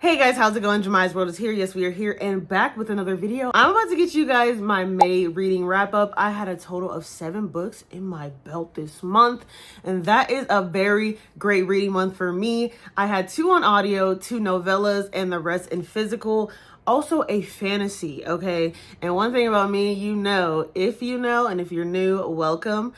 Hey guys, how's it going? Jemiah's World is here. Yes, we are here and back with another video. I'm about to get you guys my May reading wrap up. I had a total of 7 books in my belt this month, and that is a very great reading month for me. I had 2 on audio, 2 novellas, and the rest in physical. Also a fantasy, okay? And one thing about me, if you know, and if you're new, welcome.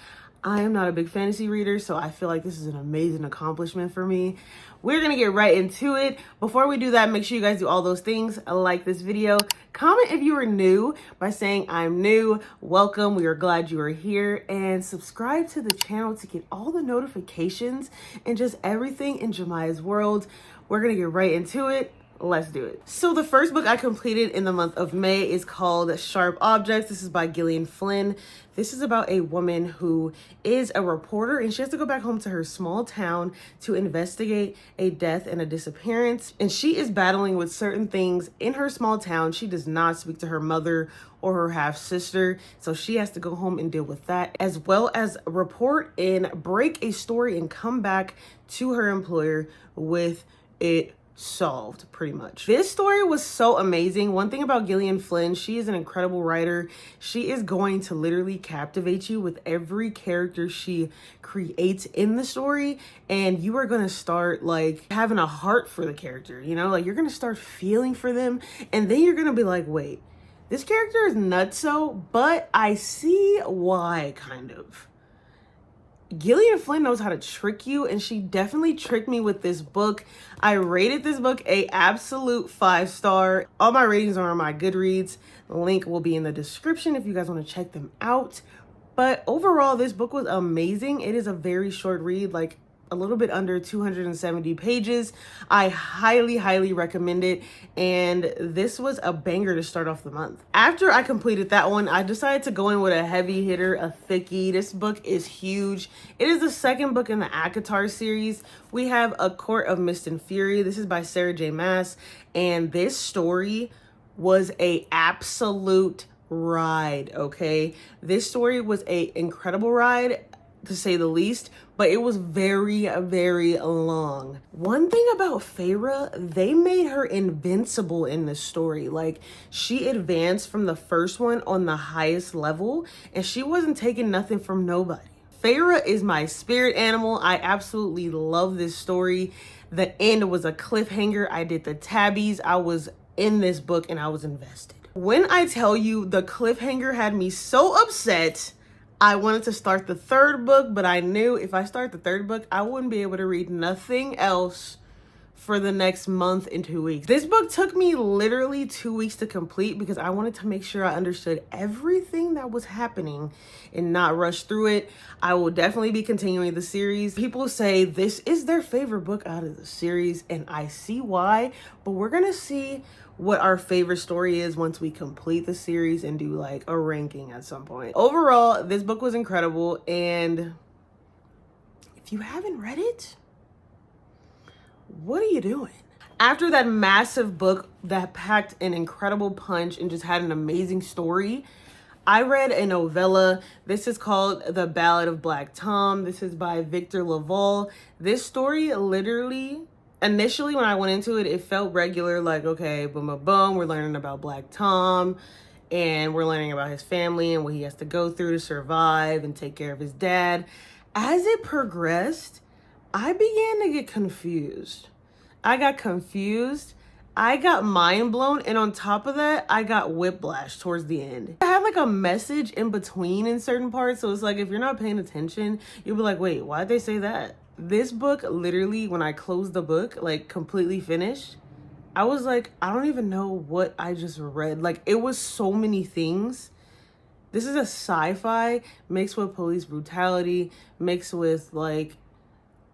I am not a big fantasy reader, so I feel like this is an amazing accomplishment for me. We're gonna get right into it. Before we do that, make sure you guys do all those things. Like this video, comment if you are new by saying I'm new, welcome, we are glad you are here, and subscribe to the channel to get all the notifications and just everything in Jemiah's World. We're gonna get right into it. Let's do it. So the first book I completed in the month of May is called Sharp Objects. This is by Gillian Flynn. This is about a woman who is a reporter and she has to go back home to her small town to investigate a death and a disappearance. And she is battling with certain things in her small town. She does not speak to her mother or her half sister. So she has to go home and deal with that, as well as report and break a story and come back to her employer with it solved, pretty much. This story was so amazing. One thing about Gillian Flynn, she is an incredible writer. She is going to literally captivate you with every character she creates in the story, and you are going to start like having a heart for the character, you know, like you're going to start feeling for them, and then you're going to be like, wait, this character is nutso, but I see why, kind of. Gillian Flynn knows how to trick you, and she definitely tricked me with this book. I rated this book a absolute 5-star. All my ratings are on my Goodreads. The link will be in the description if you guys want to check them out. But overall, this book was amazing. It is a very short read, like a little bit under 270 pages. I highly recommend it, and this was a banger to start off the month. After I completed that one, I decided to go in with a heavy hitter, a thickie. This book is huge. It is the second book in the ACOTAR series. We have A Court of Mist and Fury. This is by Sarah J. Maas, and this story was a absolute ride, okay? This story was a incredible ride, to say the least, but it was very long. One thing about Feyre, they made her invincible in this story. Like, she advanced from the first one on the highest level, and she wasn't taking nothing from nobody. Feyre is my spirit animal. I absolutely love this story. The end was a cliffhanger. I did the tabbies. I was in this book and I was invested. When I tell you the cliffhanger had me so upset, I wanted to start the 3rd book, but I knew if I start the 3rd book, I wouldn't be able to read nothing else for the next month and 2 weeks. This book took me literally 2 weeks to complete because I wanted to make sure I understood everything that was happening and not rush through it. I will definitely be continuing the series. People say this is their favorite book out of the series, and I see why, but we're gonna see what our favorite story is once we complete the series and do like a ranking at some point. Overall, this book was incredible, and if you haven't read it, what are you doing? After that massive book that packed an incredible punch and just had an amazing story, I read a novella. This is called The Ballad of Black Tom. This is by Victor Laval. This story literally, initially when I went into it, it felt regular, like, okay, boom, boom, boom, we're learning about Black Tom, and we're learning about his family and what he has to go through to survive and take care of his dad. As it progressed, I began to get confused. I got confused. I got mind blown. And on top of that, I got whiplash towards the end. I had like a message in between in certain parts. So it's like, if you're not paying attention, you'll be like, wait, why'd they say that? This book, literally, when I closed the book, like completely finished, I was like, I don't even know what I just read. Like, it was so many things. This is a sci-fi mixed with police brutality, mixed with like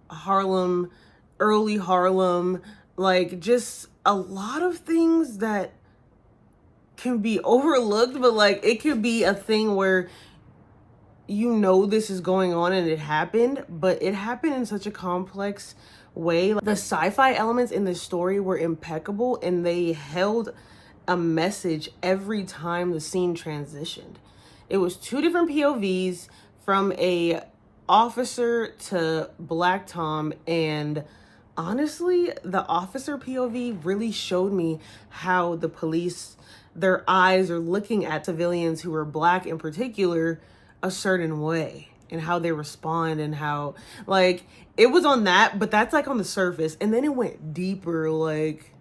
Harlem, early Harlem, like just a lot of things that can be overlooked, but like it could be a thing where you know this is going on and it happened, but it happened in such a complex way. The sci-fi elements in this story were impeccable, and they held a message every time the scene transitioned. It was 2 different POVs, from a officer to Black Tom, and honestly, the officer POV really showed me how the police, their eyes are looking at civilians who are Black in particular a certain way, and how they respond, and how, like, it was on that, but that's like on the surface. And then it went deeper, like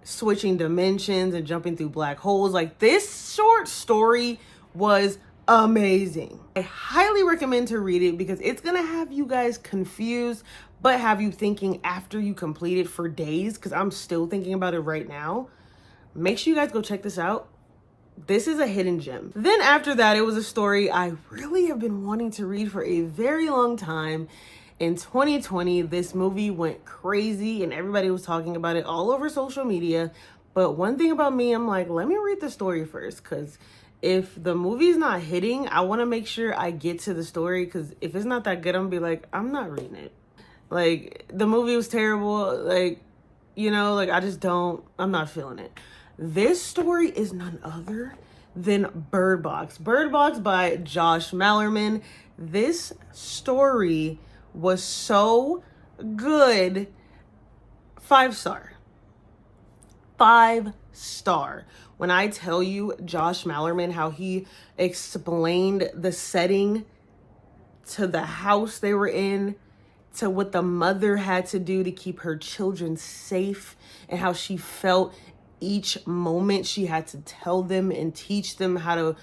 switching dimensions and jumping through black holes. Like, this short story was amazing. I highly recommend to read it because it's gonna have you guys confused, but have you thinking after you complete it for days, because I'm still thinking about it right now. Make sure you guys go check this out. This is a hidden gem. Then after that, it was a story I really have been wanting to read for a very long time. In 2020, this movie went crazy and everybody was talking about it all over social media. But one thing about me, I'm like, let me read the story first, because if the movie's not hitting, I want to make sure I get to the story, because if it's not that good, I'm gonna be like, I'm not reading it. Like, the movie was terrible. Like, you know, like, I'm not feeling it. This story is none other than Bird Box. Bird Box by Josh Malerman. This story was so good. 5-star. 5-star. When I tell you Josh Malerman, how he explained the setting to the house they were in, to what the mother had to do to keep her children safe, and how she felt each moment she had to tell them and teach them how to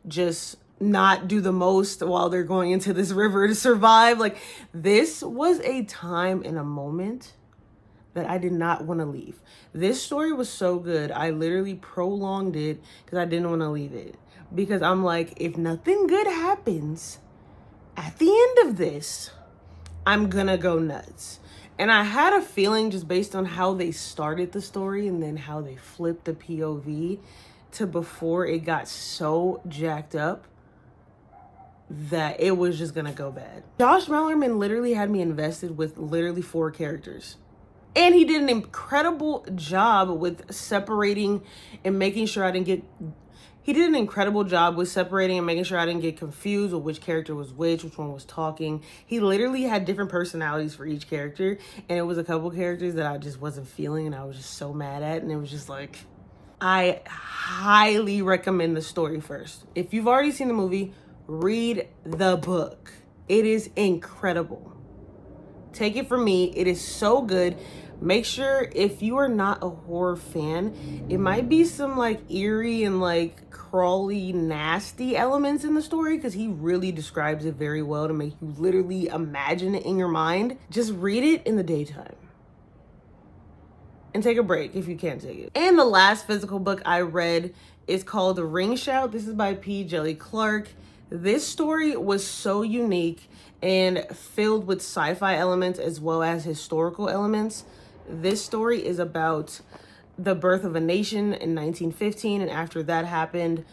just not do the most while they're going into this river to survive. Like, this was a time and a moment that I did not want to leave. This story was so good, I literally prolonged it because I didn't want to leave it. Because I'm like, if nothing good happens at the end of this, I'm gonna go nuts. And I had a feeling, just based on how they started the story and then how they flipped the POV to before it got so jacked up, that it was just gonna go bad. Josh Malerman literally had me invested with literally 4 characters. And he did an incredible job with separating and making sure I didn't get... He did an incredible job with separating and making sure I didn't get confused with which character was which one was talking. He literally had different personalities for each character. And it was a couple characters that I just wasn't feeling and I was just so mad at. And it was just like, I highly recommend the story first. If you've already seen the movie, read the book. It is incredible. Take it from me. It is so good. Make sure, if you are not a horror fan, it might be some like eerie and like crawly, nasty elements in the story, because he really describes it very well to make you literally imagine it in your mind. Just read it in the daytime. And take a break if you can't take it. And the last physical book I read is called Ring Shout. This is by P. Jelly Clark. This story was so unique and filled with sci-fi elements as well as historical elements. This story is about the birth of a nation in 1915, and after that happened,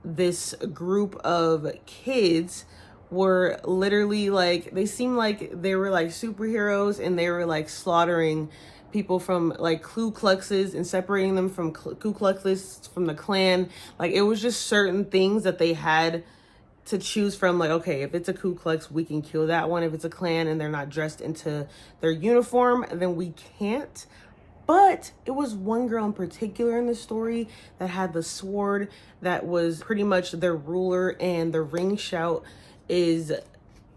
this group of kids were literally like, they seemed like they were like superheroes, and they were like slaughtering people from like Ku Kluxes and separating them from Ku Kluxes from the Klan. Like, it was just certain things that they had to choose from. Like, okay, if it's a Ku Klux, we can kill that one. If it's a Klan and they're not dressed into their uniform, then we can't. But it was one girl in particular in the story that had the sword that was pretty much their ruler. And the Ring Shout is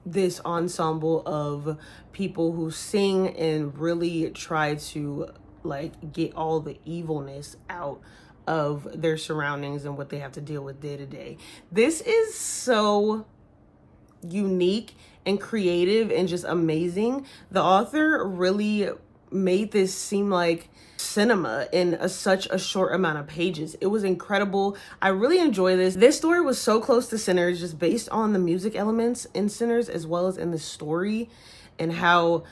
this ensemble of people who sing and really try to like get all the evilness out of their surroundings and what they have to deal with day to day. This is so unique and creative and just amazing. The author really made this seem like cinema in such a short amount of pages. It was incredible. I really enjoy this. This story was so close to Sinners, just based on the music elements in Sinners as well as in the story, and how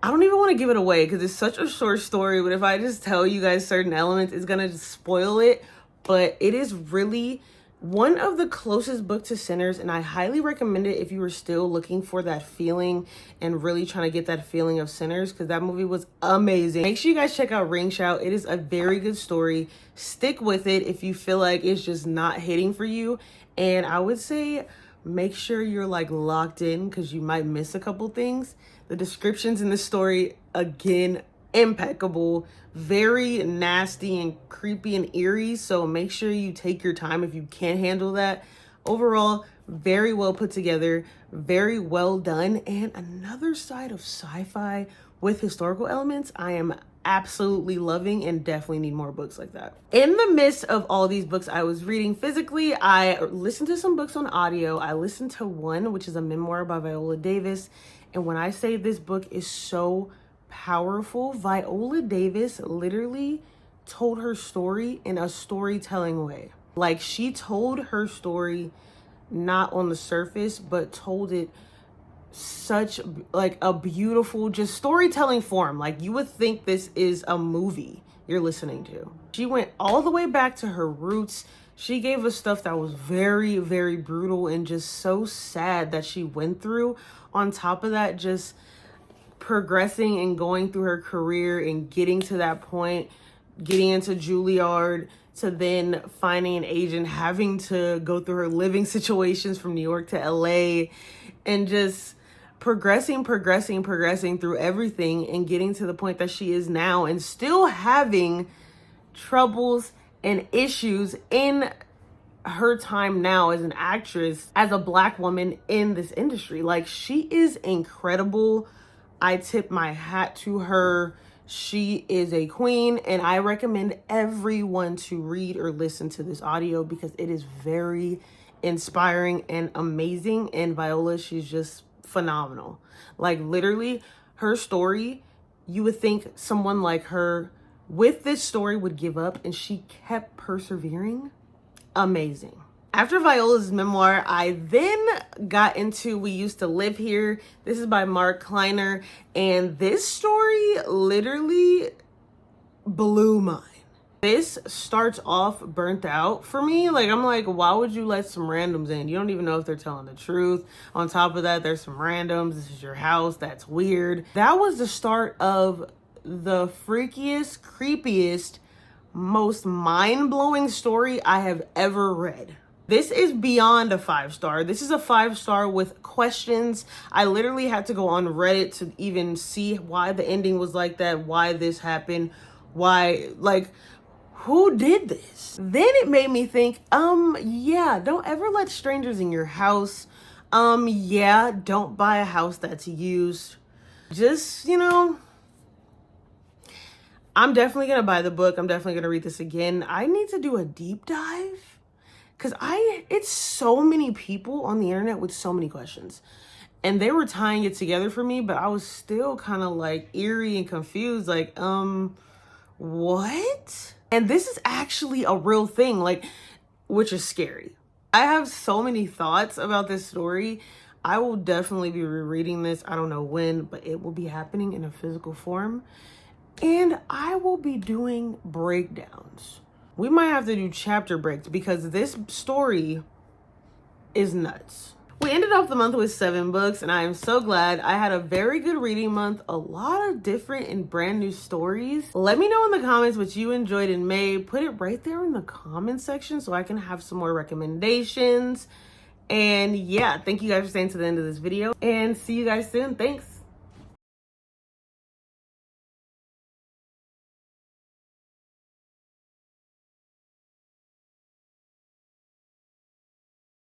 I don't even want to give it away because it's such a short story, but if I just tell you guys certain elements, it's gonna just spoil it. But it is really one of the closest books to Sinners, and I highly recommend it if you were still looking for that feeling and really trying to get that feeling of Sinners, because that movie was amazing. Make sure you guys check out Ring Shout. It is a very good story. Stick with it if you feel like it's just not hitting for you. And I would say make sure you're like locked in, because you might miss a couple things. The descriptions in this story, again, impeccable, very nasty and creepy and eerie. So make sure you take your time if you can't handle that. Overall, very well put together, very well done, and another side of sci-fi with historical elements I am absolutely loving and definitely need more books like that. In the midst of all these books I was reading physically, I listened to some books on audio. I listened to one, which is a memoir by Viola Davis. And when I say this book is so powerful, Viola Davis literally told her story in a storytelling way. Like, she told her story not on the surface, but told it such like a beautiful just storytelling form. Like, you would think this is a movie you're listening to. She went all the way back to her roots. She gave us stuff that was very, very brutal and just so sad that she went through. On top of that, just progressing and going through her career and getting to that point, getting into Juilliard, to then finding an agent, having to go through her living situations from New York to LA, and just progressing through everything and getting to the point that she is now, and still having troubles and issues in her time now as an actress, as a Black woman in this industry. Like, she is incredible. I tip my hat to her. She is a queen, and I recommend everyone to read or listen to this audio because it is very inspiring and amazing. And Viola, she's just phenomenal. Like, literally, her story, you would think someone like her with this story would give up, and she kept persevering. Amazing. After Viola's memoir, I then got into We Used to Live Here. This is by Mark Kleiner, and this story literally blew mine. This starts off burnt out for me. Like, I'm like, why would you let some randoms in? You don't even know if they're telling the truth. On top of that, there's some randoms. This is your house. That's weird. That was the start of the freakiest, creepiest, most mind-blowing story I have ever read. This is beyond a 5-star. This is a 5-star with questions. I literally had to go on Reddit to even see why the ending was like that, why this happened, why, like, who did this? Then it made me think, yeah, don't ever let strangers in your house. Yeah, don't buy a house that's used. Just, you know, I'm definitely gonna buy the book. I'm definitely gonna read this again. I need to do a deep dive. Because it's so many people on the internet with so many questions. And they were tying it together for me, but I was still kind of like eerie and confused. Like, what? And this is actually a real thing, like, which is scary. I have so many thoughts about this story. I will definitely be rereading this. I don't know when, but it will be happening in a physical form. And I will be doing breakdowns. We might have to do chapter breaks because this story is nuts. We ended off the month with 7 books, and I am so glad. I had a very good reading month, a lot of different and brand new stories. Let me know in the comments what you enjoyed in May. Put it right there in the comment section so I can have some more recommendations. And yeah, thank you guys for staying to the end of this video, and see you guys soon. Thanks.